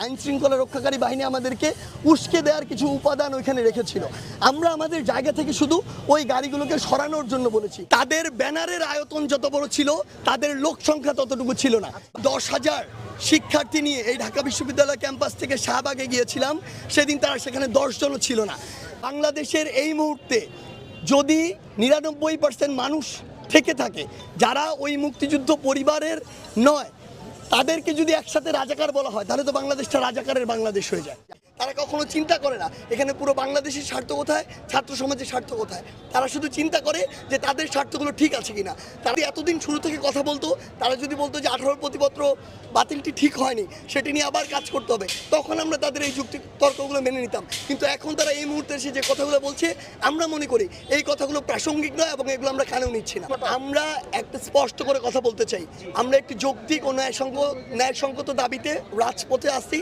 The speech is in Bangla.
আইন শৃঙ্খলা রক্ষাকারী বাহিনী আমাদেরকে উস্কে দেওয়ার কিছু উপাদান ওইখানে রেখেছিল। আমরা আমাদের জায়গা থেকে শুধু ওই গাড়িগুলোকে সরানোর জন্য বলেছি। তাদের ব্যানারের আয়তন যত বড় ছিল, তাদের লোক সংখ্যা ততটুকু ছিল না। 10,000 শিক্ষার্থী নিয়ে এই ঢাকা বিশ্ববিদ্যালয় ক্যাম্পাস থেকে শাহবাগে গিয়েছিলাম, সেদিন তারা সেখানে 10 জনও ছিল না। বাংলাদেশের এই মুহূর্তে যদি 99% মানুষ থেকে থাকে যারা ওই মুক্তিযুদ্ধ পরিবারের নয়, তাদেরকে যদি একসাথে রাজাকার বলা হয়, তাহলে তো বাংলাদেশটা রাজাকারের বাংলাদেশ হয়ে যায়। তারা কখনো চিন্তা করে না এখানে পুরো বাংলাদেশের স্বার্থ কোথায়, ছাত্র সমাজের স্বার্থ কোথায়। তারা শুধু চিন্তা করে যে তাদের স্বার্থগুলো ঠিক আছে কিনা। তারা এতদিন শুরু থেকে কথা বলতো, তারা যদি বলতো যে 18 প্রতিপত্র বাতিলটি ঠিক হয়নি, সেটি নিয়ে আবার কাজ করতে হবে, তখন আমরা তাদের এই যুক্তি তর্কগুলো মেনে নিতাম। কিন্তু এখন তারা এই মুহূর্তে এসে যে কথাগুলো বলছে, আমরা মনে করি এই কথাগুলো প্রাসঙ্গিক নয় এবং এগুলো আমরা কানেও নিচ্ছি না। আমরা একটা স্পষ্ট করে কথা বলতে চাই, আমরা একটি যৌক্তিক ও ন্যায়সঙ্গত দাবিতে রাজপথে আসছি।